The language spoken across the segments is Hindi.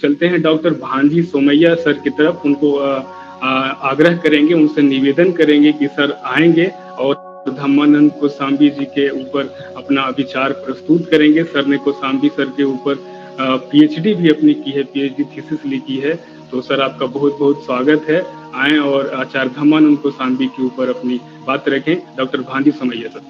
चलते हैं डॉक्टर भांजी सोमैया सर की तरफ। उनको आग्रह करेंगे, उनसे निवेदन करेंगे कि सर आएंगे और धम्मानंद कोसाम्बी जी के ऊपर अपना विचार प्रस्तुत करेंगे। सर ने कोसाम्बी सर के ऊपर पीएचडी भी अपनी की है, पीएचडी थीसिस लिखी है। तो सर आपका बहुत बहुत स्वागत है। आए और आचार्य धम्मानंद कोसाम्बी के ऊपर अपनी बात रखें। डॉक्टर भांजी सोमैया सर।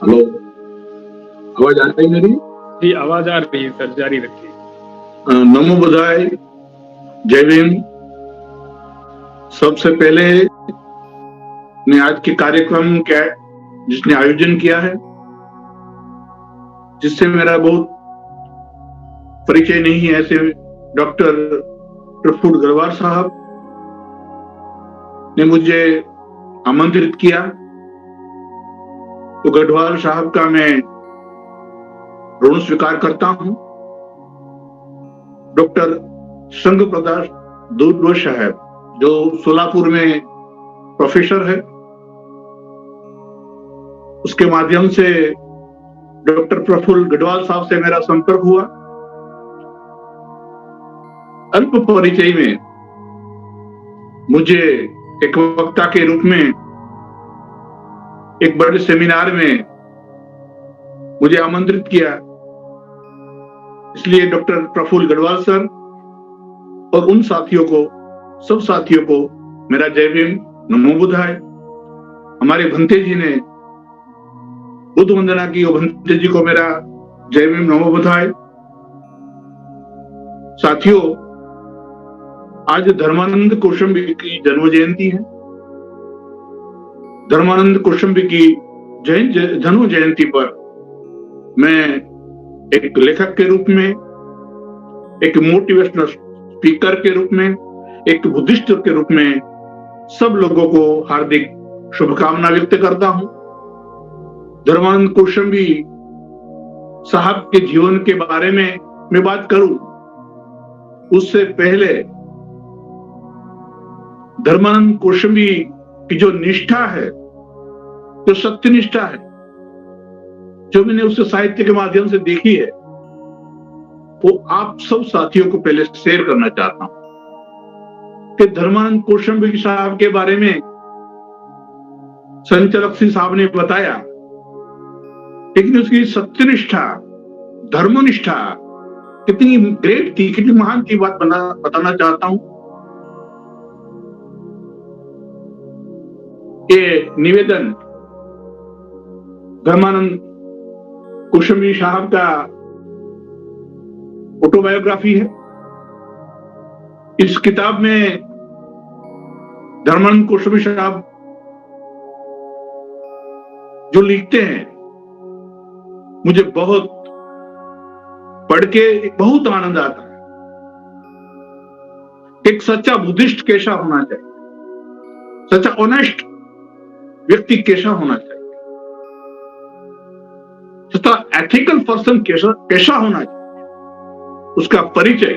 हेलो, आवाज आ रही है मेरी? जी आवाज आ रही है सर, जारी रखिए। नमो बुधाय, जय भीम। सबसे पहले मैं आज के कार्यक्रम के जिसने आयोजन किया है, जिससे मेरा बहुत परिचय नहीं है, ऐसे डॉक्टर प्रफुल्ल गढ़वाल साहब ने मुझे आमंत्रित किया, तो गढ़वाल साहब का मैं ऋण स्वीकार करता हूं। डॉक्टर संघ प्रकाश दूधवा साहब जो सोलापुर में प्रोफेसर है, उसके माध्यम से डॉक्टर प्रफुल्ल गढ़वाल साहब से मेरा संपर्क हुआ। अल्प परिचय में मुझे एक वक्ता के रूप में एक बड़े सेमिनार में मुझे आमंत्रित किया। इसलिए डॉक्टर प्रफुल्ल गढ़वाल सर और उन साथियों को, सब साथियों को मेरा जय भीम, नमो बुधाय। हमारे भंते जी ने बुद्ध वंदना की, भंते जी को मेरा जय भीम, नमो बुधाय। साथियों, आज धर्मानंद कौशंबी की जन्म जयंती है। धर्मानंद कौशंबी की जन्म जयंती पर मैं एक लेखक के रूप में, एक मोटिवेशनल स्पीकर के रूप में, एक बुद्धिस्ट के रूप में सब लोगों को हार्दिक शुभकामना व्यक्त करता हूं। धर्मानंद कौशंबी साहब के जीवन के बारे में मैं बात करूं, उससे पहले धर्मानंद कौशंबी की जो निष्ठा है, जो सत्यनिष्ठा है, जो मैंने उसके साहित्य के माध्यम से देखी है, वो आप सब साथियों को पहले शेयर करना चाहता हूं कि धर्मानंद कौशंबी साहब के बारे में संचालक सिंह साहब ने बताया, लेकिन उसकी सत्यनिष्ठा, धर्मनिष्ठा कितनी ग्रेट थी, कितनी महान थी, बात बताना चाहता हूं। ये निवेदन धर्मानंद कौशंबी साहब का ऑटोबायोग्राफी है। इस किताब में धर्मानंद कौशंबी साहब जो लिखते हैं, मुझे बहुत पढ़ के बहुत आनंद आता है। एक सच्चा बुद्धिस्ट कैसा होना चाहिए, सच्चा ऑनेस्ट व्यक्ति कैसा होना चाहिए, सच्चा एथिकल पर्सन कैसा होना चाहिए, उसका परिचय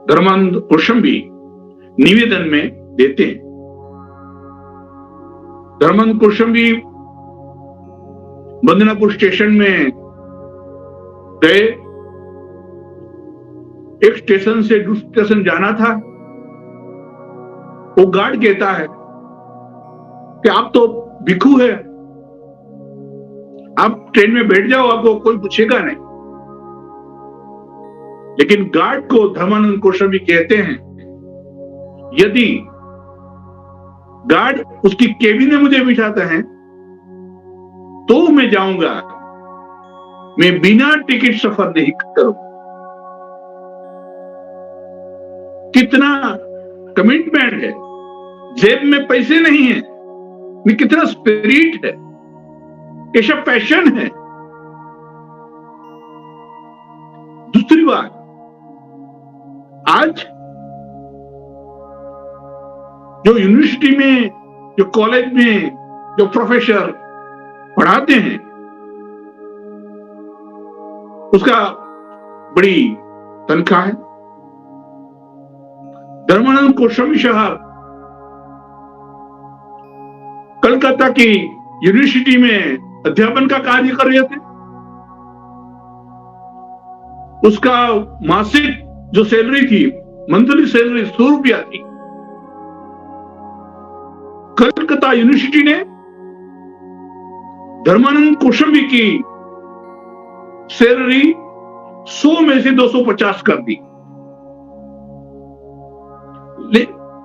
धर्मानंद कौशंबी निवेदन में देते हैं। धर्मानंद कौशंबी बंदनापुर स्टेशन में गए, एक स्टेशन से दूसरे स्टेशन जाना था। वो गार्ड कहता है कि आप तो भिक्षु है, आप ट्रेन में बैठ जाओ, आपको कोई पूछेगा नहीं। लेकिन गार्ड को धर्मानंद कौशंबी कहते हैं, यदि गार्ड उसकी केबिन में मुझे बिठाते हैं तो मैं जाऊंगा, मैं बिना टिकट सफर नहीं करूंगा। कितना कमिटमेंट है, जेब में पैसे नहीं है, में कितना स्पिरिट है, कैसा पैशन है। दूसरी बात, आज जो यूनिवर्सिटी में, जो कॉलेज में, जो प्रोफेसर पढ़ाते हैं, उसका बड़ी तनख्वाह है। धर्मानंद कौशंबी साहब कलकत्ता की यूनिवर्सिटी में अध्यापन का कार्य कर रहे थे। उसका मासिक जो सैलरी थी, मंथली सैलरी 100 रुपया थी। कलकत्ता यूनिवर्सिटी ने धर्मानंद कौशाम्बी की सैलरी 100 में से 250 कर दी।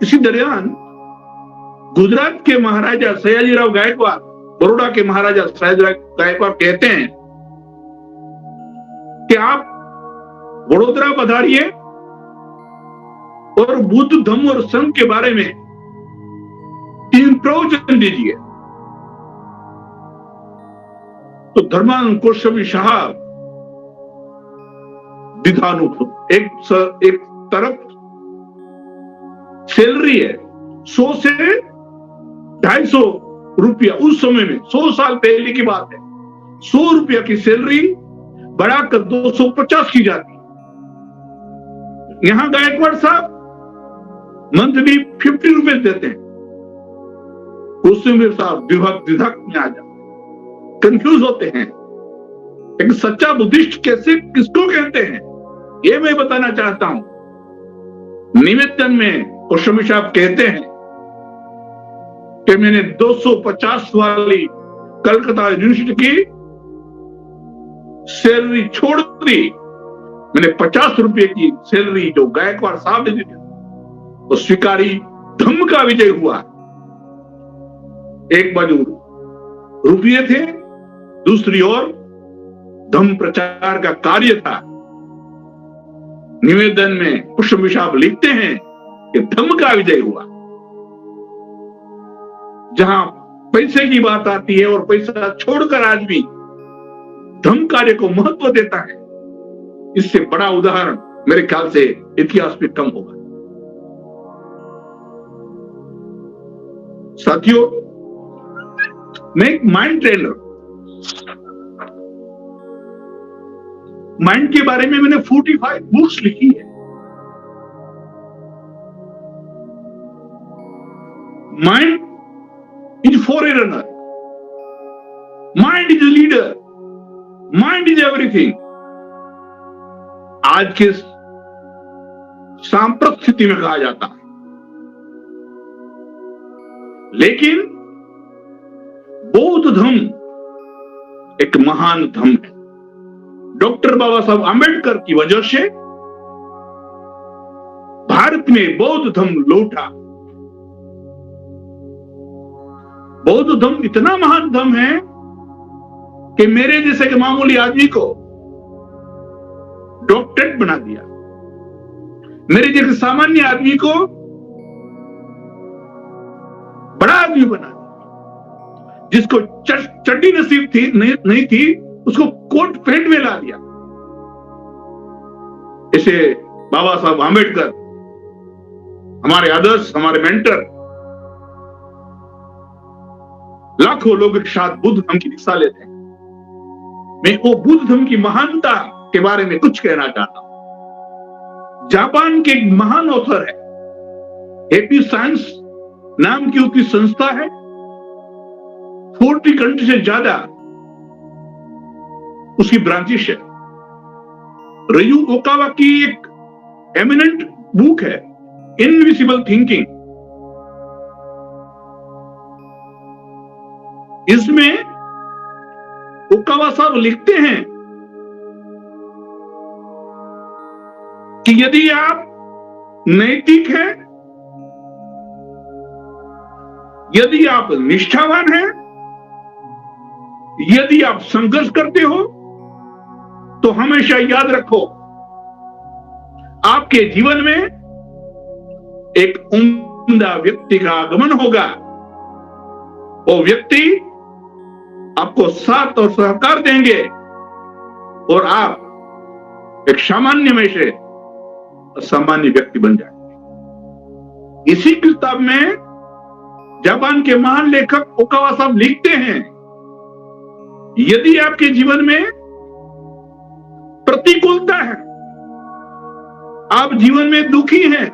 इसी दरमियान गुजरात के महाराजा सयाजीराव गायकवाड़, बड़ौदा के महाराजा सयाजीराव गायकवाड़ कहते हैं कि आप वडोदरा पधारिए और बुद्ध, धम्म और संघ के बारे में 3 प्रवचन दीजिए। तो धर्मानंद कौशाम्बी साहब विधानुपत, एक तरफ सैलरी है 100 से 250 रुपया, उस समय में 100 साल पहले की बात है, 100 रुपया की सैलरी बढ़ाकर 250 की जाती। यहां गायकवाड़ साहब मंथली 50 रुपए देते हैं। कौशाम्बी साहब विभाग में आ जाते, कंफ्यूज होते हैं। एक सच्चा बुद्धिस्ट कैसे, किसको कहते हैं, ये मैं बताना चाहता हूं। निवेदन में कौशाम्बी साहब कहते हैं कि मैंने 250 वाली कलकत्ता यूनिवर्सिटी की सैलरी छोड़ दी। मैंने 50 रुपए की सैलरी जो गायकवाड़ साहब ने दी वो स्वीकारी। धम्म का विजय हुआ। एक बाजू रुपये थे, दूसरी ओर धम्म प्रचार का कार्य था। निवेदन में कौशाम्बी साहब लिखते हैं कि धम्म का विजय हुआ। जहां पैसे की बात आती है और पैसा छोड़कर आदमी धम्म कार्य को महत्व देता है, इससे बड़ा उदाहरण मेरे ख्याल से इतिहास में कम होगा। साथियों, मैं एक माइंड ट्रेनर, माइंड के बारे में मैंने 45 बुक्स लिखी है। Mind is forerunner, mind is leader, mind is everything. आज के सांप्रत स्थिति में कहा जाता है, लेकिन बौद्ध धम्म एक महान धम्म है। डॉक्टर बाबा साहब आंबेडकर की वजह से भारत में बौद्ध धम्म लौटा। बौद्ध धम्म इतना महान धम्म है कि मेरे जैसे के मामूली आदमी को डॉक्टरेट बना दिया। मेरे जैसे सामान्य आदमी को बड़ा आदमी बना दिया। जिसको चड्डी नसीब थी नहीं थी, उसको कोट पैंट में ला दिया। इसे बाबा साहब आंबेडकर, हमारे आदर्श, हमारे मेंटर, लाखों लोग एक साथ बुद्ध धम्म की दीक्षा लेते हैं। मैं वो बुद्ध धम्म की महानता के बारे में कुछ कहना चाहता हूं। जापान के एक महान ऑथर है, हैप्पी साइंस नाम की उसकी संस्था है। 40 कंट्री से ज्यादा उसकी ब्रांचेस है। रयू ओकावा की एक एमिनेंट बुक है, इनविजिबल थिंकिंग। इसमें ओकावा साहब लिखते हैं कि यदि आप नैतिक हैं, यदि आप निष्ठावान हैं, यदि आप संघर्ष करते हो, तो हमेशा याद रखो आपके जीवन में एक उम्दा व्यक्ति का आगमन होगा। वो व्यक्ति आपको साथ और सहकार देंगे और आप एक सामान्य में से असामान्य व्यक्ति बन जाएंगे। इसी किताब में जापान के महान लेखक ओकावा साहब लिखते हैं, यदि आपके जीवन में प्रतिकूलता है, आप जीवन में दुखी हैं,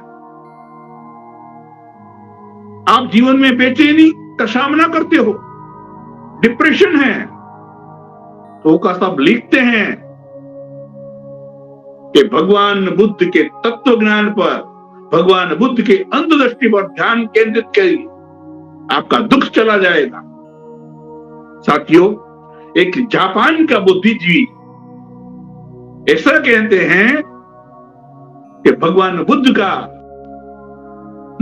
आप जीवन में बेचैनी का सामना करते हो, डिप्रेशन है, तो का सब लिखते हैं कि भगवान बुद्ध के तत्व ज्ञान पर, भगवान बुद्ध के अंतर्दृष्टि पर ध्यान केंद्रित करिए, आपका दुख चला जाएगा। साथियों, एक जापान का बुद्धिजीवी ऐसा कहते हैं कि भगवान बुद्ध का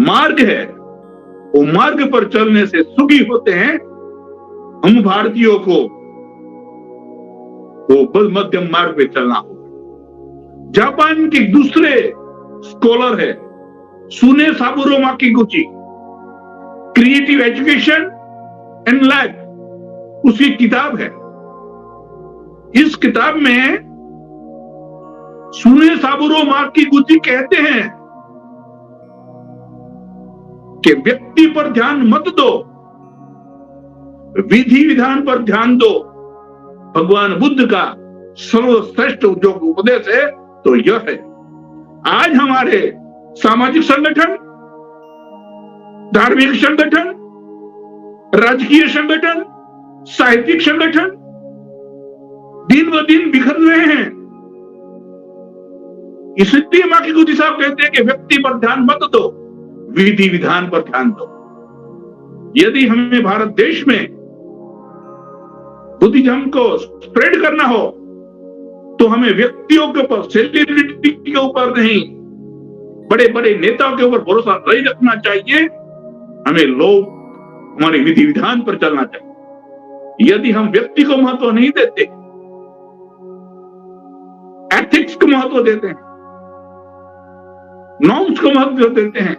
मार्ग है, वो मार्ग पर चलने से सुखी होते हैं। हम भारतीयों को वो मध्यम मार्ग पे चलना होगा। जापान के दूसरे स्कॉलर है सुने साबुरो माकिगुची, क्रिएटिव एजुकेशन एंड लाइफ, उसकी किताब है। इस किताब में सुने साबुरो माकिगुची कहते हैं कि व्यक्ति पर ध्यान मत दो, विधि विधान पर ध्यान दो। भगवान बुद्ध का सर्वश्रेष्ठ जो उपदेश है तो यह है। आज हमारे सामाजिक संगठन, धार्मिक संगठन, राजकीय संगठन, साहित्यिक संगठन दिन ब दिन बिखर रहे हैं। इसलिए माकिगुची साहब कहते हैं कि व्यक्ति पर ध्यान मत दो, विधि विधान पर ध्यान दो। यदि हमें भारत देश में बुद्धिज्म को स्प्रेड करना हो तो हमें व्यक्तियों के ऊपर, सेलिब्रिटी के ऊपर नहीं, बड़े बड़े नेताओं के ऊपर भरोसा नहीं रखना चाहिए। हमें लोग हमारे विधि विधान पर चलना चाहिए। यदि हम व्यक्ति को महत्व नहीं देते, एथिक्स को महत्व देते हैं, नॉर्म्स को महत्व देते हैं,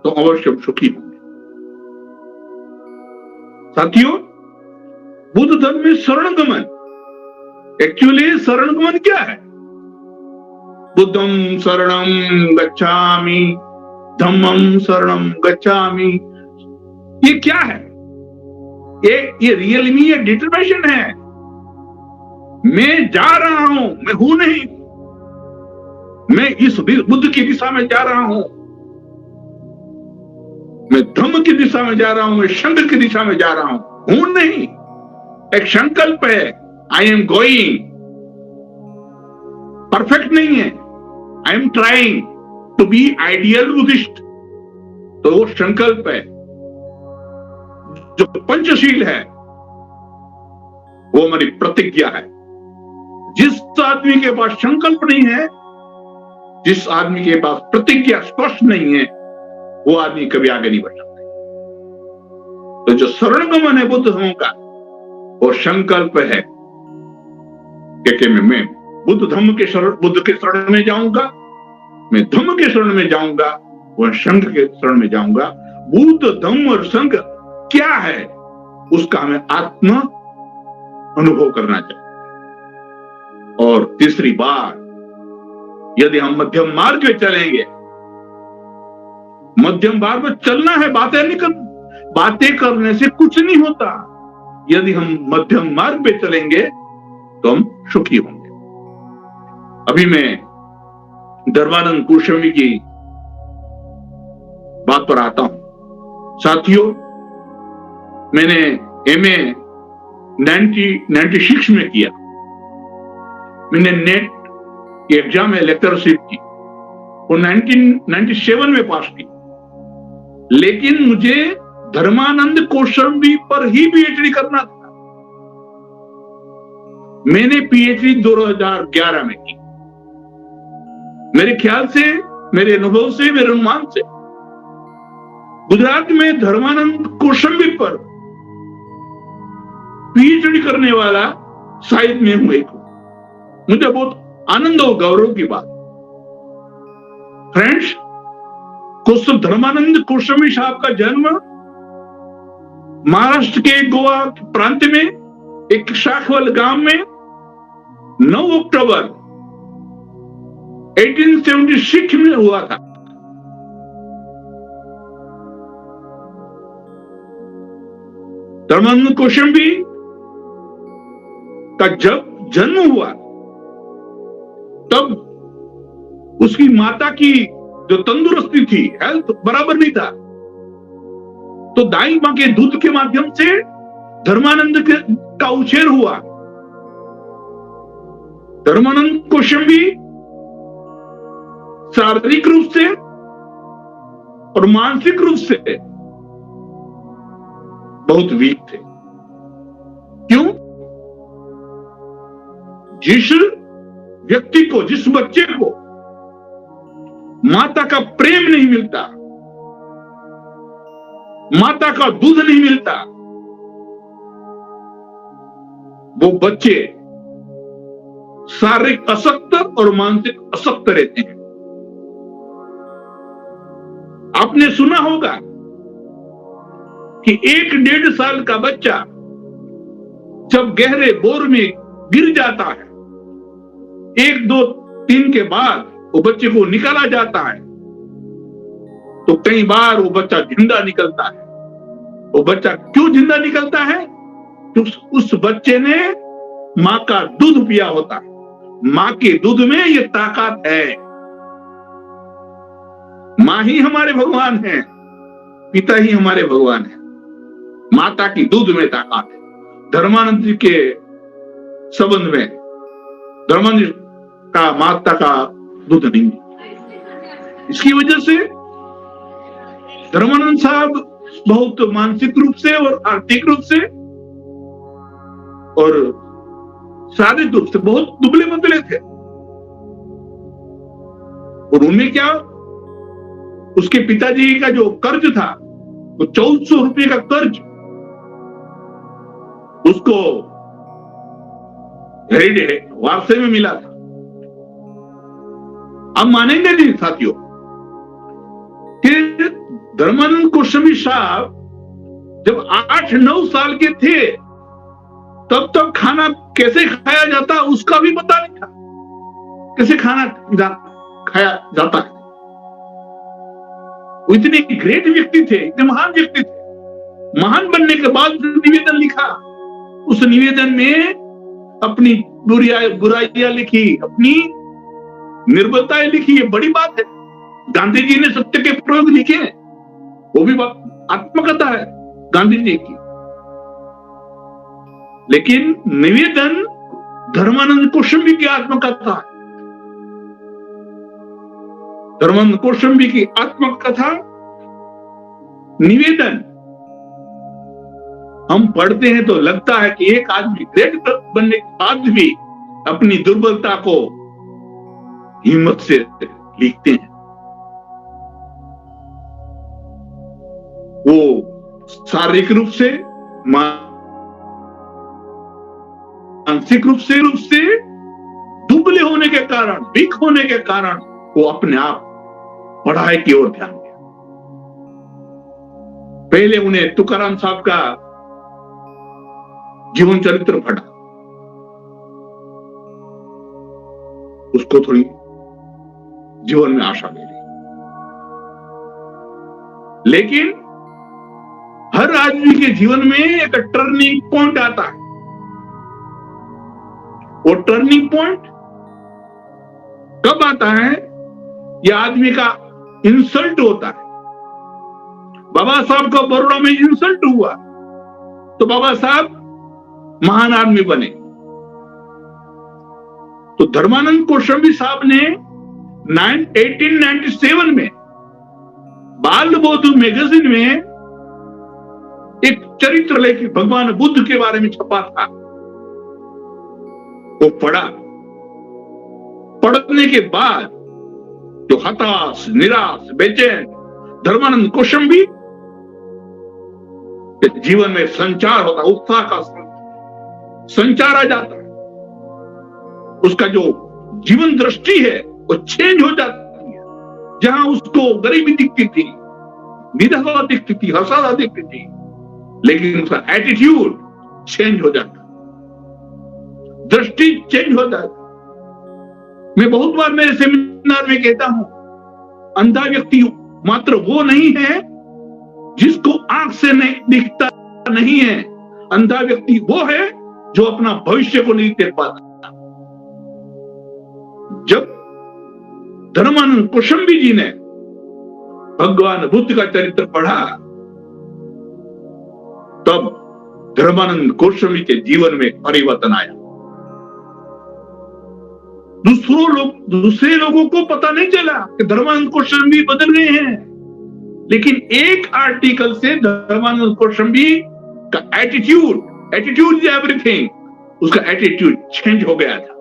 तो अवश्य सुखी होंगे। साथियों, बुद्ध धर्म में शरणगमन, एक्चुअली शरणगमन क्या है? बुद्धं शरणं गच्छामि, धम्मं शरणं गच्छामि, ये क्या है? ये रियल में ये डिटरमिनेशन है। मैं जा रहा हूं, मैं हूं नहीं, मैं इस बुद्ध की दिशा में जा रहा हूं, मैं धम्म की दिशा में जा रहा हूं, मैं संघ की दिशा में जा रहा हूं, हूं नहीं। एक संकल्प है, आई एम गोइंग, परफेक्ट नहीं है, I am trying to be ideal Buddhist, तो वो संकल्प है। जो पंचशील है वो हमारी प्रतिज्ञा है। जिस आदमी के पास संकल्प नहीं है, जिस आदमी के पास प्रतिज्ञा स्पष्ट नहीं है, वो आदमी कभी आगे नहीं बढ़ सकता। तो जो शरणगमन है बुद्ध धर्म का, वो संकल्प है कि मैं बुद्ध धर्म के शरण में जाऊंगा, मैं धम्म के शरण में जाऊंगा, वह संघ के शरण में जाऊंगा। बुद्ध धम्म और संघ क्या है, उसका हमें आत्म अनुभव करना चाहिए। और तीसरी बात, यदि हम मध्यम मार्ग पे चलेंगे, मध्यम मार्ग में चलना है, बातें करने से कुछ नहीं होता। यदि हम मध्यम मार्ग पे चलेंगे तो हम सुखी होंगे। अभी मैं धर्मानंद गोस्वामी की बात पर आता हूं। साथियों, मैंने एमए 1996 में किया। मैंने नेट की एग्जाम में लेक्चरशिप की और 1997 में पास की, लेकिन मुझे धर्मानंद गोस्वामी पर ही पीएचडी करना था। मैंने पीएचडी 2011 में की। मेरे ख्याल से, मेरे अनुभव से, मेरे अनुमान से गुजरात में धर्मानंद गोस्वामी पर पीएचडी करने वाला शायद मैं हूं, एक हूं। मुझे बहुत आनंद और गौरव की बात। फ्रेंड्स, धर्मानंद गोस्वामी साहब का जन्म महाराष्ट्र के गोवा प्रांत में एक शाखवल गांव में 9 अक्टूबर 1876 में हुआ था। धर्मानंद गोस्वामी का जब जन्म हुआ तब उसकी माता की जो तंदुरुस्ती थी, हेल्थ बराबर नहीं था, तो दाई मां के दूध के माध्यम से धर्मानंद का उछेर हुआ। धर्मानंद कौशाम्बी शारीरिक रूप से और मानसिक रूप से बहुत वीक थे। क्यों? जिस व्यक्ति को, जिस बच्चे को माता का प्रेम नहीं मिलता, माता का दूध नहीं मिलता, वो बच्चे शारीरिक अशक्त और मानसिक अशक्त रहते हैं। आपने सुना होगा कि 1-1.5 साल का बच्चा जब गहरे बोर में गिर जाता है, 1, 2, 3 के बाद वो बच्चे को निकाला जाता है, तो कई बार वो बच्चा जिंदा निकलता है। वो बच्चा क्यों जिंदा निकलता है? क्योंकि उस बच्चे ने मां का दूध पिया होता है। मां के दूध में ये ताकत है। मां ही हमारे भगवान है, पिता ही हमारे भगवान है। माता की दूध में ताकत है। धर्मानंद जी के संबंध में धर्मानंद जी का माता का दूध नहीं। इसकी वजह से धर्मानंद साहब बहुत मानसिक रूप से और आर्थिक रूप से और शारीरिक रूप से बहुत दुबले पतले थे। और उनमें क्या, उसके पिताजी का जो कर्ज था, वो 1400 रुपये का कर्ज उसको वारसे में मिला था। आप मानेंगे नहीं साथियों कि धर्मानंद कौशाम्बी साहब जब 8-9 साल के थे तब तक खाना कैसे खाया जाता उसका भी पता नहीं था। कैसे खाना खाया जाता है। वो इतने ग्रेट व्यक्ति थे, इतने महान व्यक्ति थे। महान बनने के बाद निवेदन लिखा। उस निवेदन में अपनी बुराइयां लिखी, अपनी निर्बलताएं लिखी। ये बड़ी बात है। गांधी जी ने सत्य के प्रयोग लिखे, वो भी आत्मकथा है गांधी जी की। लेकिन निवेदन धर्मानंद कौशाम्बी की आत्मकथा है। धर्मानंद कौशाम्बी की आत्मकथा निवेदन हम पढ़ते हैं तो लगता है कि एक आदमी ग्रेट बनने के बाद भी अपनी दुर्बलता को हिम्मत से लिखते हैं। वो शारीरिक रूप से, मानसिक रूप से दुबले होने के कारण, वीक होने के कारण वो अपने आप पढ़ाई की ओर ध्यान दिया। पहले उन्हें तुकाराम साहब का जीवन चरित्र पढ़ा, उसको थोड़ी जीवन में आशा मिली। लेकिन हर आदमी के जीवन में एक टर्निंग पॉइंट आता है। वो टर्निंग पॉइंट कब आता है? यह आदमी का इंसल्ट होता है। बाबा साहब का बड़ौदा में इंसल्ट हुआ तो बाबा साहब महान आदमी बने। तो धर्मानंद कौशाम्बी साहब ने 1897 में बाल बौद्ध मैगजीन में एक चरित्र लेख भगवान बुद्ध के बारे में छपा था। वो पढ़ा। पढ़ने के बाद जो हताश, निराश, बेचैन धर्मानंद कौशाम्बी जीवन में संचार होता, उत्साह का संचार आ जाता है। उसका जो जीवन दृष्टि है वो चेंज हो जाती है। जहां उसको गरीबी दिखती थी, विधवा दिखती थी, हसादा दिखती थी, लेकिन उसका एटीट्यूड चेंज हो जाता, दृष्टि चेंज हो जाती। मैं बहुत बार मेरे सेमिनार में कहता हूं, अंधा व्यक्ति मात्र वो नहीं है जिसको आंख से नहीं दिखता नहीं है। अंधा व्यक्ति वो है जो अपना भविष्य को नहीं देख पाता। जब धर्मानंद कौशाम्बी जी ने भगवान बुद्ध का चरित्र पढ़ा तब धर्मानंद गोस्वामी के जीवन में परिवर्तन आया। दूसरे लोगों को पता नहीं चला कि धर्मानंद गोस्वामी बदल गए हैं, लेकिन एक आर्टिकल से धर्मानंद गोस्वामी का एटीट्यूड इज एवरीथिंग, उसका एटीट्यूड चेंज हो गया था।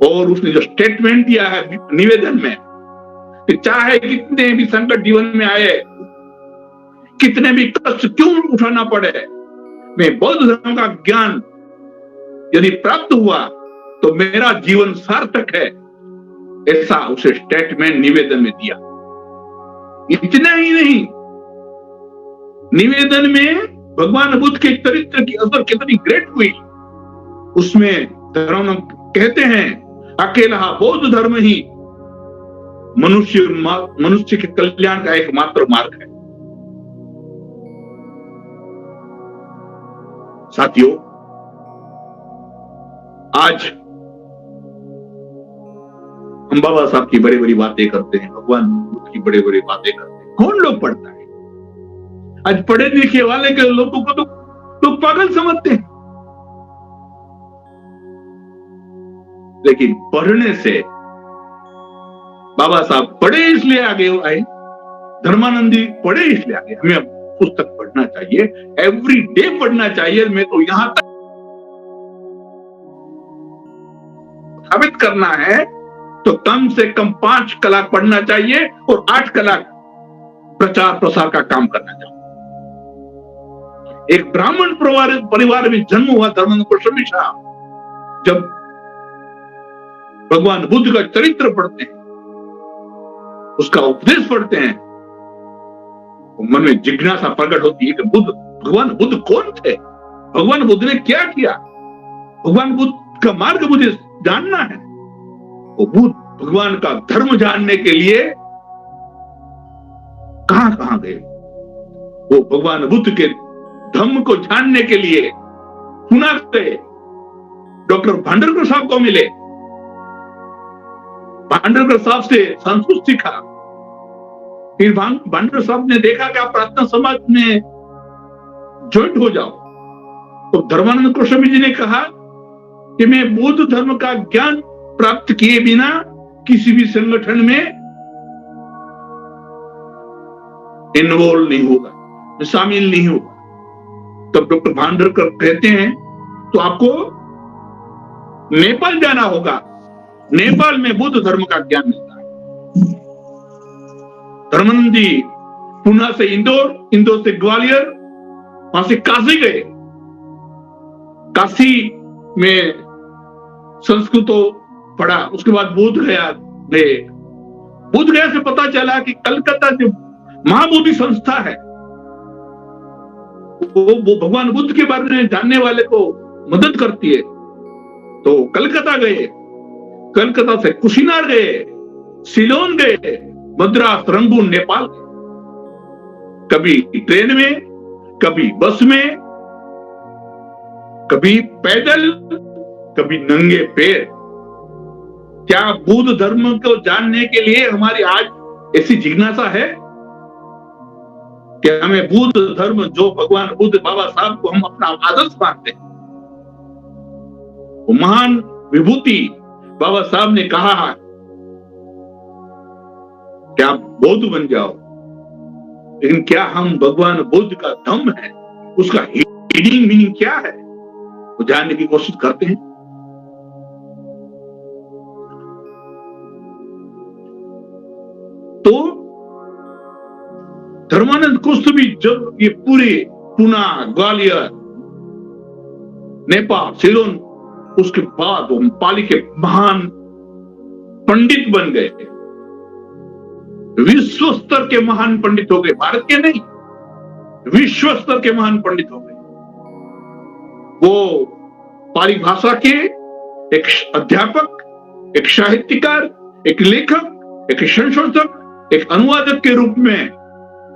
और उसने जो स्टेटमेंट दिया है निवेदन में कि चाहे कितने भी संकट जीवन में आए, कितने भी कष्ट क्यों उठाना पड़े, मैं बौद्ध धर्म का ज्ञान यदि प्राप्त हुआ तो मेरा जीवन सार्थक है, ऐसा उसे स्टेटमेंट निवेदन में दिया। इतना ही नहीं, निवेदन में भगवान बुद्ध के चरित्र की असर कितनी ग्रेट हुई, उसमें धर्म कहते हैं अकेला बौद्ध धर्म ही मनुष्य के कल्याण का एकमात्र मार्ग है। साथियों, आज हम बाबा साहब की बड़ी बड़ी बातें करते हैं, भगवान बुद्ध की बड़ी बड़ी बातें करते हैं, कौन लोग पढ़ता है? आज पढ़े लिखे वाले के लोगों को तो लोग पागल समझते हैं, लेकिन पढ़ने से बाबा साहब पढ़े इसलिए आगे आए, धर्मानंदी पढ़े इसलिए आगे। हमें पुस्तक पढ़ना चाहिए, एवरी डे पढ़ना चाहिए। मैं तो यहां तक साबित करना है तो कम से कम 5 कलाक पढ़ना चाहिए और 8 कलाक प्रचार प्रसार का काम करना चाहिए। एक ब्राह्मण परिवार में जन्म हुआ धर्मानंद गोस्वामी साहब जब भगवान बुद्ध का चरित्र पढ़ते हैं, उसका उपदेश पढ़ते हैं, तो मन में जिज्ञासा प्रकट होती है कि भगवान बुद्ध कौन थे, भगवान बुद्ध ने क्या किया, भगवान बुद्ध का मार्ग मुझे जानना है। वो बुद्ध भगवान का धर्म जानने के लिए कहां कहां गए, वो भगवान बुद्ध के धर्म को जानने के लिए पुणे गए, डॉक्टर भांडरकर साहब को मिले, भांडरकर साहब से संस्कृत सीखा। फिर भांडरकर साहब ने देखा कि आप प्रार्थना समाज में ज्वाइंट हो जाओ, तो धर्मानंद गोस्वामी जी ने कहा कि मैं बौद्ध धर्म का ज्ञान प्राप्त किए बिना किसी भी संगठन में इन्वॉल्व नहीं होगा, मैं शामिल नहीं होगा। तब डॉक्टर भांडरकर कहते हैं तो आपको नेपाल जाना होगा, नेपाल में बुद्ध धर्म का ज्ञान मिलता है। धर्मानंद जी पुणे से इंदौर, इंदौर से ग्वालियर, वहां से काशी गए, काशी में संस्कृत पढ़ा, उसके बाद बोध गया गए। बोध गया से पता चला कि कलकत्ता जो महाबोधि संस्था है वो भगवान बुद्ध के बारे में जानने वाले को मदद करती है, तो कलकत्ता गए, कलकत्ता से कुशीनगर गए, सिलोन गए, मद्रास, रंगून, नेपाल गए। कभी ट्रेन में, कभी बस में, कभी पैदल, कभी नंगे पैर। क्या बुद्ध धर्म को जानने के लिए हमारी आज ऐसी जिज्ञासा है कि हमें बुद्ध धर्म, जो भगवान बुद्ध बाबा साहब को हम अपना आदर्श मानते हैं, वो महान विभूति बाबा साहब ने कहा है कि आप बौद्ध बन जाओ, लेकिन क्या हम भगवान बुद्ध का धम्म है, उसका हिडन मीनिंग क्या है, वो जानने की कोशिश करते हैं? तो धर्मानंद गोस्वामी जब ये पूरे पुणे, ग्वालियर, नेपाल, सिलोन, उसके बाद वो पाली के महान पंडित बन गए, विश्व स्तर के महान पंडित हो गए, भारत के नहीं, विश्व स्तर के महान पंडित हो गए। वो पाली भाषा के एक अध्यापक, एक साहित्यकार, एक लेखक, एक संशोधक, एक अनुवादक के रूप में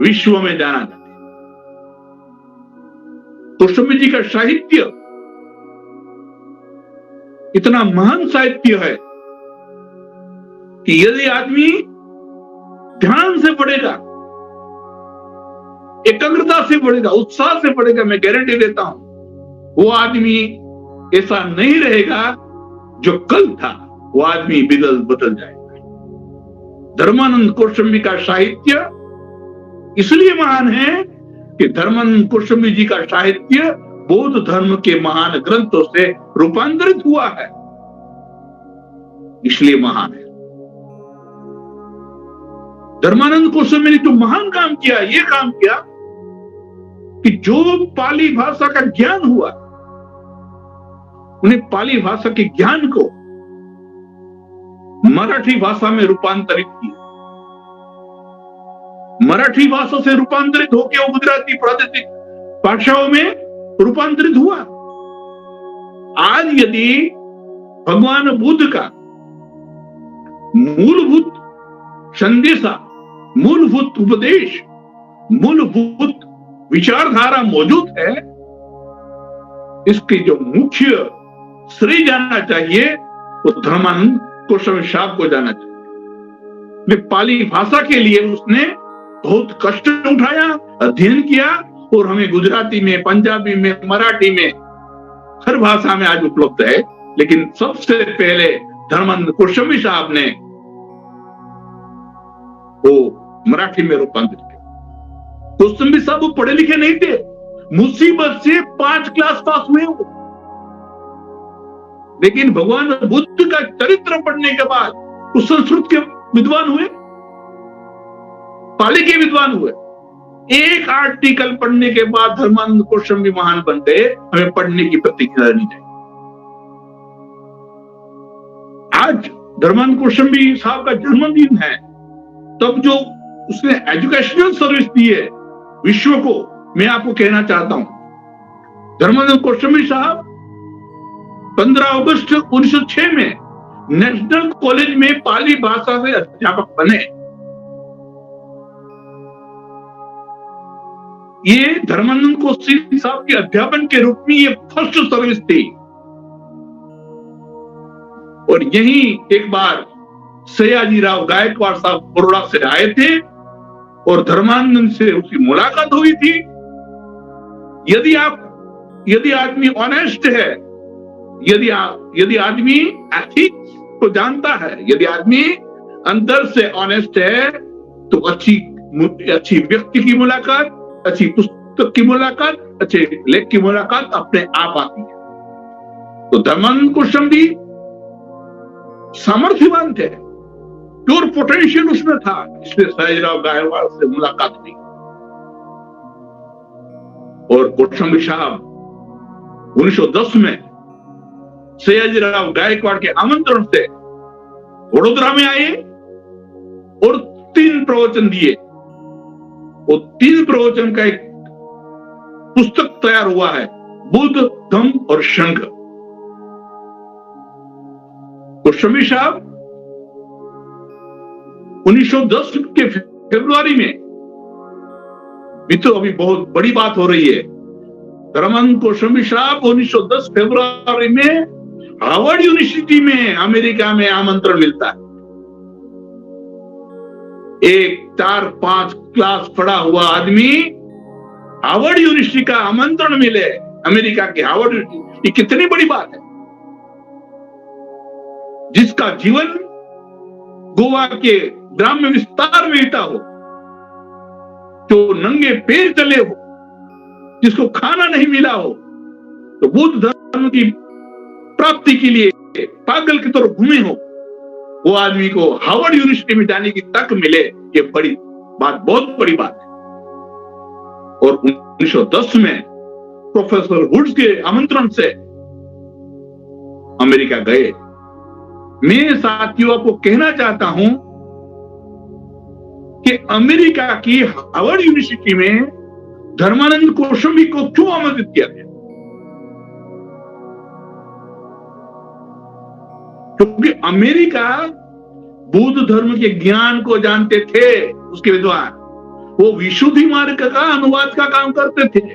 विश्व में जाना जाते हैं। गोस्वामी जी का साहित्य इतना महान साहित्य है कि यदि आदमी ध्यान से पढ़ेगा एकाग्रता से पढ़ेगा, उत्साह से पढ़ेगा, मैं गारंटी देता हूं वो आदमी ऐसा नहीं रहेगा जो कल था, वो आदमी बदल जाएगा। धर्मानंद कौशंबी का साहित्य इसलिए महान है कि धर्मानंद कौशंबी जी का साहित्य बौद्ध धर्म के महान ग्रंथों से रूपांतरित हुआ है, इसलिए महान है। धर्मानंद कौशंबी ने जो महान काम किया, ये काम किया कि जो पाली भाषा का ज्ञान हुआ, उन्हें पाली भाषा के ज्ञान को मराठी भाषा में रूपांतरित किया। मराठी भाषा से रूपांतरित होकर वो गुजराती प्रादेशिक भाषाओं में रूपांतरित हुआ। आज यदि भगवान बुद्ध का मूलभूत संदेशा, मूलभूत उपदेश, मूलभूत विचारधारा मौजूद है, इसके जो मुख्य श्रेय जाना चाहिए वो धर्मानंद कौशंबी साहब को जाना चाहिए। पाली भाषा के लिए उसने बहुत कष्ट उठाया, अध्ययन किया और हमें गुजराती में, पंजाबी में, मराठी में, हर भाषा में आज उपलब्ध है। लेकिन सबसे पहले धर्मानंद कौशंबी साहब ने वो मराठी में रूपांतरित किया। कौशंबी साहब वो पढ़े लिखे नहीं थे, मुसीबत से 5 क्लास पास हुए वो, लेकिन भगवान बुद्ध का चरित्र पढ़ने के बाद वो संस्कृत के विद्वान हुए, पाली के विद्वान हुए। एक आर्टिकल पढ़ने के बाद धर्मानंद कौशंबी महान बन गए। हमें पढ़ने की प्रतिज्ञा लेनी चाहिए। आज धर्मानंद कौशंबी साहब का जन्मदिन है, तब जो उसने एजुकेशनल सर्विस दी है विश्व को, मैं आपको कहना चाहता हूं, धर्मानंद कौशंबी साहब 15 अगस्त 1906 में नेशनल कॉलेज में पाली भाषा से अध्यापक बने। ये धर्मानंद कौशंबी साहब के अध्यापन के रूप में ये फर्स्ट सर्विस थी। और यही एक बार सयाजीराव गायकवाड़ साहब बड़ौदा से आए थे और धर्मानंद से उसकी मुलाकात हुई थी। यदि आदमी ऑनेस्ट है, यदि आदमी एथिक्स को जानता है, यदि आदमी अंदर से ऑनेस्ट है, तो अच्छी व्यक्ति की मुलाकात, अच्छी पुस्तक की मुलाकात, अच्छे लेख की मुलाकात अपने आप आती है। तो धर्मानंद कौशंबी सामर्थ्यवान थे, प्योर पोटेंशियल उसमें था, इसलिए सयाजीराव गायकवाड़ से मुलाकात हुई। और कौशंबी साहब 1910 में सयाजीराव गायकवाड़ के आमंत्रण से वडोदरा में आए और 3 प्रवचन दिए। वो 3 प्रवचन का एक पुस्तक तैयार हुआ है, बुद्ध, धम्म और संघ। कौशंबी साहब 1910 के फरवरी में, भी तो अभी बहुत बड़ी बात हो रही है, धर्मानंद कौशंबी साहब 1910 फरवरी में हार्वर्ड यूनिवर्सिटी में अमेरिका में आमंत्रण मिलता है। एक 4-5 क्लास पढ़ा हुआ आदमी हार्वर्ड यूनिवर्सिटी का आमंत्रण मिले, अमेरिका के हार्वर्ड यूनिवर्सिटी, ये कितनी बड़ी बात है। जिसका जीवन गोवा के ग्राम्य विस्तार में बीता हो, जो नंगे पैर चले हो, जिसको खाना नहीं मिला हो, तो बुद्ध धर्म की प्राप्ति के लिए पागल की तरह घूमे हो, वो आदमी को हार्वर्ड यूनिवर्सिटी में जाने की तक मिले, ये बड़ी बात, बहुत बड़ी बात है। और 1910 में प्रोफेसर वुड्स के आमंत्रण से अमेरिका गए। मैं साथियों को कहना चाहता हूं कि अमेरिका की हार्वर्ड यूनिवर्सिटी में धर्मानंद कौशंबी को क्यों आमंत्रित किया गया? क्योंकि अमेरिका बुद्ध धर्म के ज्ञान को जानते थे, उसके विद्वान, वो विशुद्धि मार्ग का अनुवाद का काम करते थे।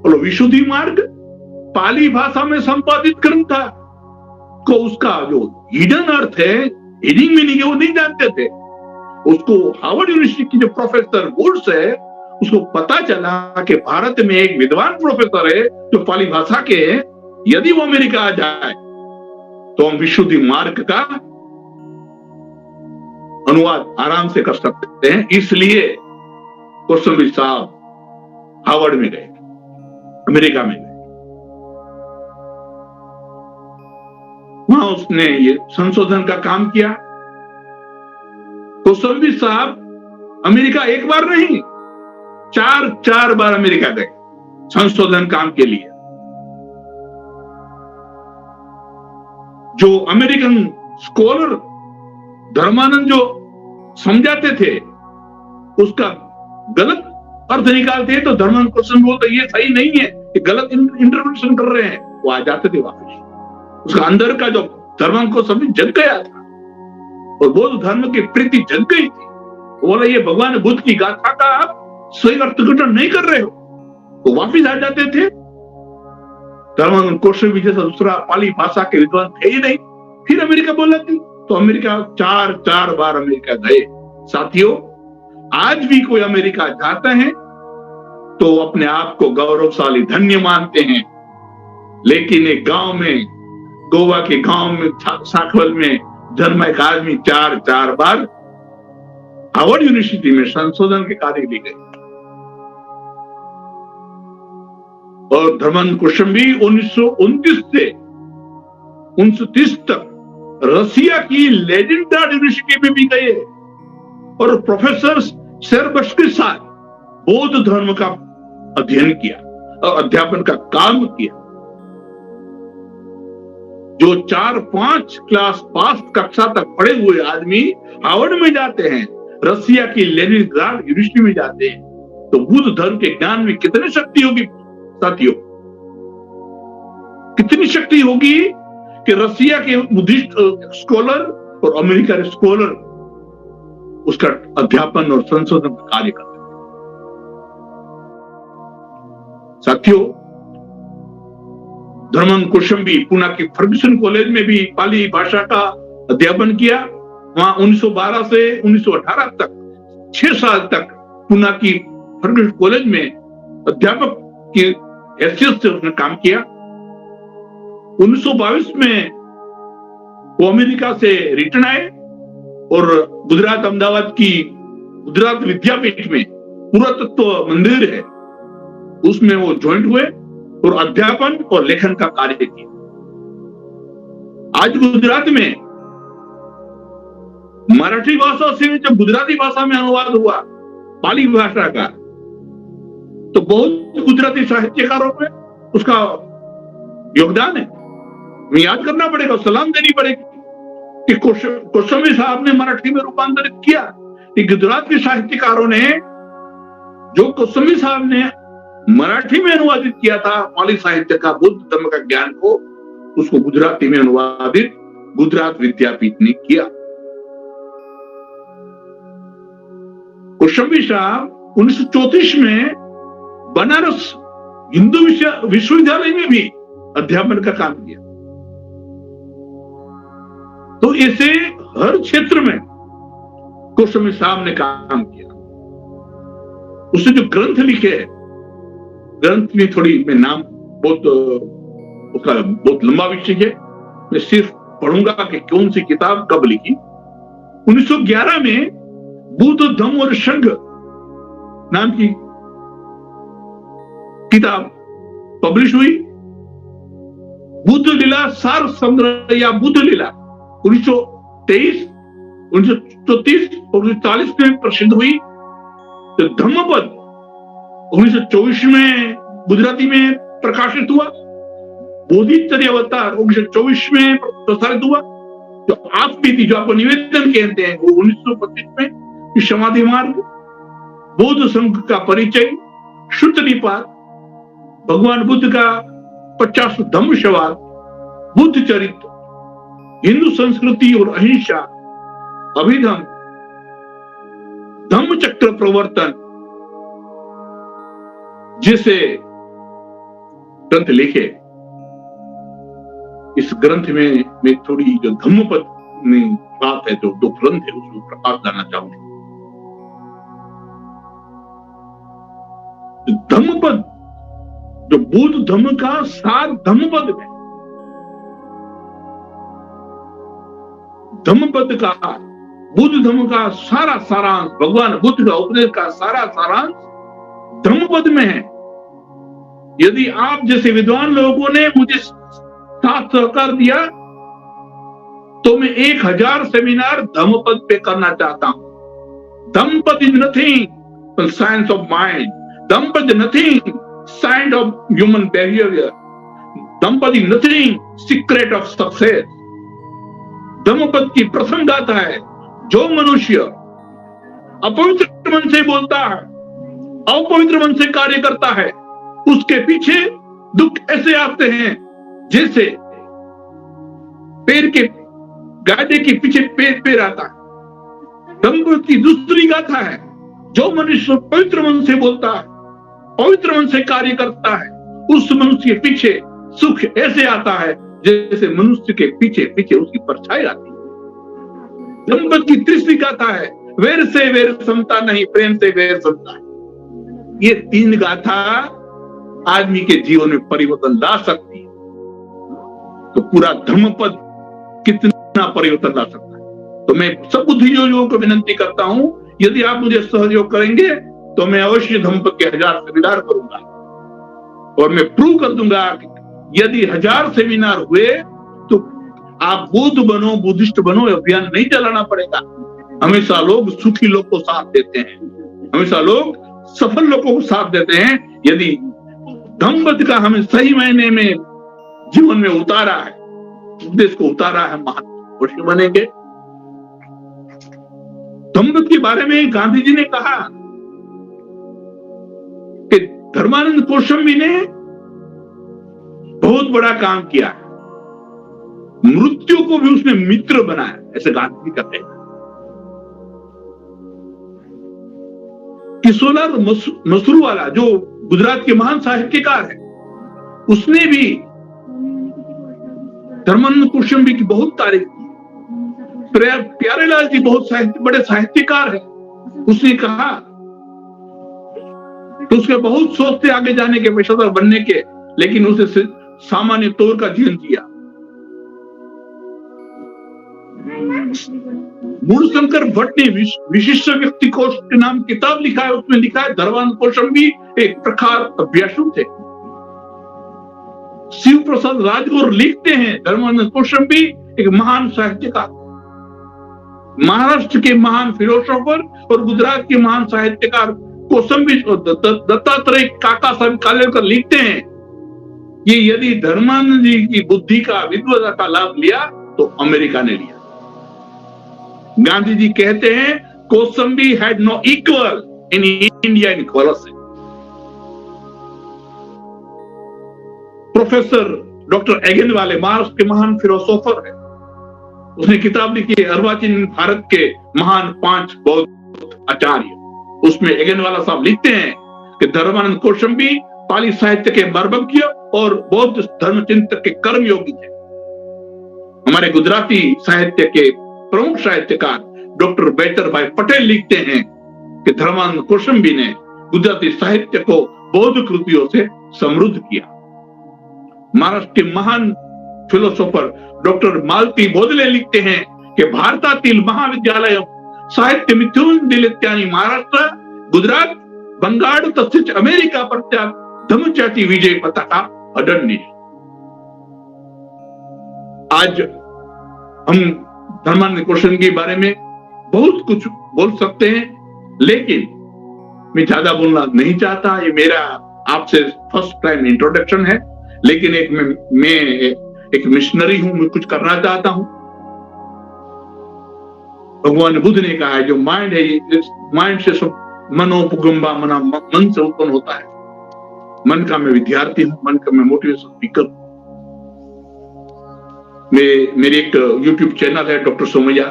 और विशुद्धि मार्ग पाली भाषा में संपादित ग्रंथ था, को उसका जो हिडन अर्थ है, हिडन मीनिंग है, वो नहीं जानते थे। उसको हार्वर्ड यूनिवर्सिटी की जो प्रोफेसर वुड्स है, उसको पता चला कि भारत में एक विद्वान प्रोफेसर है जो पाली भाषा के हैं, यदि वो अमेरिका आ जाए तो हम विशुद्धि मार्ग का अनुवाद आराम से कर सकते हैं। इसलिए कौशंबी साहब हार्वर्ड में गए, अमेरिका में गए। वहां उसने ये संशोधन का काम किया। कौशंबी साहब अमेरिका एक बार नहीं, चार बार अमेरिका गए संशोधन काम के लिए। जो अमेरिकन स्कॉलर धर्मानंद जो समझाते थे उसका गलत अर्थ निकालते तो धर्मानंद क्वेश्चन बोलते ये सही नहीं है, ये गलत इंटरप्रिटेशन कर रहे हैं, वो आ जाते थे वापस। उसका अंदर का जो धर्मानंद को समझ जग गया था और बौद्ध धर्म की प्रीति जग गई थी। बोला ये भगवान बुद्ध की गाथा का आप सही अर्थघटन नहीं कर रहे हो, तो वापिस आ जाते थे। धर्मानंद कौशंबी जैसा दूसरा पाली भाषा के विद्वान थे ही नहीं, फिर अमेरिका बोला थी। तो अमेरिका चार बार अमेरिका गए। साथियों, आज भी कोई अमेरिका जाता है तो अपने आप को गौरवशाली धन्य मानते हैं, लेकिन एक गांव में, गोवा के गांव में साखवल में जन्मा एक आदमी चार बार हार्वर्ड यूनिवर्सिटी में संशोधन के कार्य लिए गए। और धर्मानंद कौशंबी 1929 से 1930 तक रसिया की लेनिनग्राड यूनिवर्सिटी में भी गए और प्रोफेसर शेरबस्की के साथ बौद्ध धर्म का अध्ययन किया और अध्यापन का काम किया। जो 4-5 क्लास पास कक्षा तक पढ़े हुए आदमी हार्वर्ड में जाते हैं, रसिया की लेनिनग्राड यूनिवर्सिटी में जाते हैं, तो बुद्ध धर्म के ज्ञान में कितनी शक्ति होगी साथियों, कितनी शक्ति होगी कि रसिया के बुद्धिस्ट स्कॉलर और अमेरिका के स्कॉलर उसका अध्यापन और संशोधन का कार्य करते हैं। साथियों, धर्मानंद कौशंबी पुणे की फर्ग्यूसन कॉलेज में भी पाली भाषा का अध्यापन किया। वहां 1912 से 1918 तक 6 साल तक पुणे की फर्ग्यूसन कॉलेज में अध्यापक की हैसियत से उसने काम किया। 1922 में वो अमेरिका से रिटर्न आए और गुजरात अहमदाबाद की गुजरात विद्यापीठ में पुरातत्व मंदिर है उसमें वो ज्वाइंट हुए और अध्यापन और लेखन का कार्य किया। आज गुजरात में मराठी भाषा से जब गुजराती भाषा में अनुवाद हुआ पाली भाषा का, तो बहुत गुजराती साहित्यकारों में उसका योगदान है। हमें याद करना पड़ेगा, सलाम देनी पड़ेगी कि कौशंबी साहब ने मराठी में रूपांतरित किया। कि गुजरात के साहित्यकारों ने जो कौशंबी साहब ने मराठी में अनुवादित किया था पाली साहित्य का बुद्ध धर्म का ज्ञान को, उसको गुजराती में अनुवादित गुजरात विद्यापीठ ने किया। कौशंबी साहब 1934 में बनारस हिंदू विश्वविद्यालय में भी अध्यापन का काम किया। तो ऐसे हर क्षेत्र में कौशंबी साहब ने काम किया। उसने जो ग्रंथ लिखे हैं, ग्रंथ में थोड़ी मैं नाम उसका बहुत लंबा विषय है, मैं सिर्फ पढ़ूंगा कि कौन सी किताब कब लिखी। 1911 में बुद्ध धम्म और संघ नाम की किताब पब्लिश हुई। बुद्ध लीला सार संग्रह या बुद्ध लीला 1923, 1934 और 1940 में प्रसिद्ध हुई। तो धम्मपद 1924 में गुजराती में प्रकाशित हुआ। बोधिचर्य अवतार 1924 में प्रसारित हुआ। जो आपबीती जो आपको निवेदन कहते हैं वो 1925 में। समाधि मार्ग, बौद्ध संघ का परिचय, शुद्ध निपात, भगवान बुद्ध का 50 धम्म सवाल, बुद्ध चरित्र, हिंदू संस्कृति और अहिंसा, अभिधम, धम्म चक्र प्रवर्तन जैसे ग्रंथ लिखे। इस ग्रंथ में मैं थोड़ी जो धम्मपद में बात है, जो 2 ग्रंथ है उसमें प्रकाश डालना चाहूंगा। धम्मपद, जो बुद्ध धम्म का सार धम्मपद में, धम्मपद का, बुद्ध धम्म का सारा सारांश, भगवान बुद्ध का उपदेश का सारा सारांश धम्मपद में है। यदि आप जैसे विद्वान लोगों ने मुझे साथ सहकार दिया तो मैं 1000 सेमिनार धम्मपद पे करना चाहता हूं। Dhammapada is nothing science of mind, Dhammapada nothing science of human behaviour, Dhammapada is nothing secret of success. Dhammapada की प्रथम गाथा है, जो मनुष्य अपवित्र मन से बोलता है, अपवित्र मन से कार्य करता है, उसके पीछे दुख ऐसे आते हैं जैसे पैर के गाड़े के पीछे पैर आता है। धम्मपद की दूसरी गाथा है, जो मनुष्य पवित्र मन से बोलता है, पवित्र मन से कार्य करता है, उस मनुष्य के पीछे सुख ऐसे आता है जैसे मनुष्य के पीछे पीछे उसकी परछाई आती है। धम्मपद की तीसरी गाथा है, वैर से वैर समता नहीं, प्रेम से वैर समता है। ये 3 गाथा आदमी के जीवन में परिवर्तन ला सकती है। तो पूरा धम्मपद कितना परिवर्तन ला सकता है। तो मैं सब बुद्धिजीवियों को विनती करता हूं, यदि आप मुझे सहयोग करेंगे तो मैं अवश्य धम्मपद के 1000 सेमिनार करूंगा, और मैं प्रूव कर दूंगा कि यदि 1000 सेमिनार हुए तो आप बुद्ध बनो, बुद्धिस्ट बनो, अभियान नहीं चलाना पड़ेगा। हमेशा लोग सुखी लोग को साथ देते हैं, हमेशा लोग सफल लोगों को साथ देते हैं। यदि धम्मपद का हमें सही मायने में जीवन में उतारा है, उपदेश को उतारा है, महापुरुष बनेंगे। धम्मपद के बारे में गांधी जी ने कहा कि धर्मानंद कौशंबी ने बहुत बड़ा काम किया, मृत्यु को भी उसने मित्र बनाया, ऐसे गांधी जी कहते हैं। किशोरलाल मसरूवाला जो गुजरात के महान साहित्यकार है, उसने भी धर्मानंद कौशंबी की बहुत तारीफ की। प्यारेलाल जी बहुत बड़े साहित्यकार हैं, उसने कहा तो उसके बहुत सोच थे आगे जाने के, पेशेवर बनने के, लेकिन उसे सामान्य तौर का जीवन जिया। गुणशंकर भट्ट ने विशिष्ट व्यक्ति कोश के नाम किताब लिखा है, उसमें लिखा है धर्मानंद कौशंबी एक प्रखर अभ्यासु थे। शिव प्रसाद राजगौर लिखते हैं धर्मानंद कौशंबी एक महान साहित्यकार, महाराष्ट्र के महान फिलोसोफर और गुजरात के महान साहित्यकार कौशंबी दत्तात्रेय काका साहब कालेलकर लिखते हैं कि यदि धर्मानंद जी की बुद्धि का, विद्वता का लाभ लिया तो अमेरिका ने लिया। गांधी जी कहते हैं Kaushambi had no equal in India in quality. Professor doctor एगेनवाले महाराष्ट्र के महान फिलोसोफर है, उसने किताब लिखी है अर्वाचीन भारत के महान 5 बौद्ध आचार्य। उसमें एगेनवाला साहब लिखते हैं कि धर्मानंद कौशंबी पाली साहित्य के मर्मज्ञ और बौद्ध धर्म चिंतक के कर्मयोगी थे। हमारे गुजराती साहित्य के प्रमुख साहित्यकार डॉक्टर बेहतर भाई पटेल लिखते हैं कि धर्मानंद कौशंबी ने गुजराती साहित्य को बौद्ध कृतियों से समृद्ध किया। महाराष्ट्र के महान फिलोसोफर डॉक्टर मालती बोधले लिखते हैं कि भारतातील महाविद्यालय साहित्य मिथुन दिलित्यानी महाराष्ट्र, गुजरात, बंगाल तसेच अमेरिका पश्चात धम्मचक्राची विजय पताका अडननी। आज हम धर्मानंद कौशंबी के बारे में बहुत कुछ बोल सकते हैं, लेकिन मैं ज्यादा बोलना नहीं चाहता। ये मेरा आपसे फर्स्ट टाइम इंट्रोडक्शन है, लेकिन मैं एक मिशनरी हूं, मैं कुछ करना चाहता हूं। भगवान बुद्ध ने कहा है जो माइंड है, इस माइंड से सब मनोपुगम्बा मना मन से उत्पन्न होता है। मन का मैं विद्यार्थी हूं, मन का मैं मोटिवेशन स्पीकर। मेरे एक YouTube चैनल है डॉक्टर सोमैया।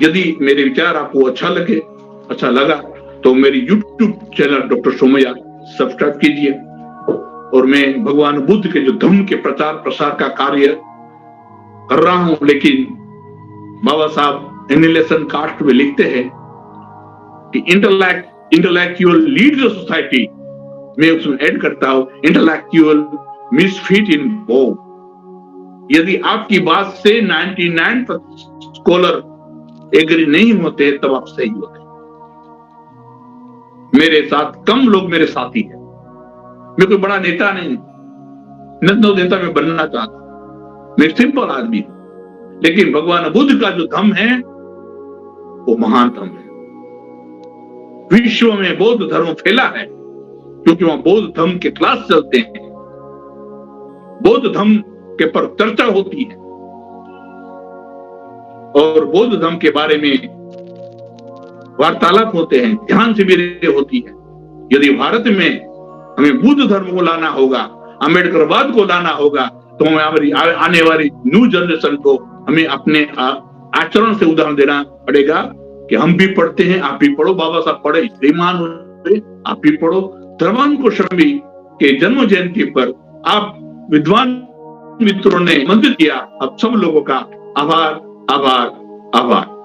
यदि मेरे विचार आपको अच्छा लगा तो मेरी YouTube channel doctor Somaiya subscribe कीजिए। और मैं भगवान बुद्ध के जो धम्म के प्रचार प्रसार का कार्य कर रहा हूं, लेकिन बाबा साहब एनिलेशन कास्ट में लिखते हैं कि इंटेलेक्चुअल लीड द सोसाइटी मैं उसमें ऐड करता हूं इंटेलेक्चुअल मिसफिट इन बोथ। यदि आपकी बात से 99% स्कॉलर एग्री नहीं होते तब आप सही होते। मेरे साथ कम लोग मेरे साथी हैं। मैं कोई बड़ा नेता नहीं, नेता में बनना चाहता, मैं सिंपल आदमी हूं। लेकिन भगवान बुद्ध का जो धम्म है वो महान धम्म है। विश्व में बौद्ध धर्म फैला है क्योंकि वहां बौद्ध धर्म के क्लास चलते हैं, बौद्ध धर्म के पर चर्चा होती है और बौद्ध धर्म के बारे में वार्तालाप होते हैं, ध्यान से मेरे होती है। यदि भारत में हमें बुद्ध धर्म को लाना होगा, अम्बेडकरवाद को लाना होगा, तो हमें हमारी आने वाली न्यू जनरेशन को हमें अपने आचरण से उदाहरण देना पड़ेगा कि हम भी पढ़ते हैं, आप भी पढ़ो। बाबा साहब पढ़े इसलिए महान हुए, आप भी पढ़ो। धर्मांध गोस्वामी के जन्म जयंती पर आप विद्वान मित्रों ने मंदिर किया। अब सब लोगों का आभार आभार आभार।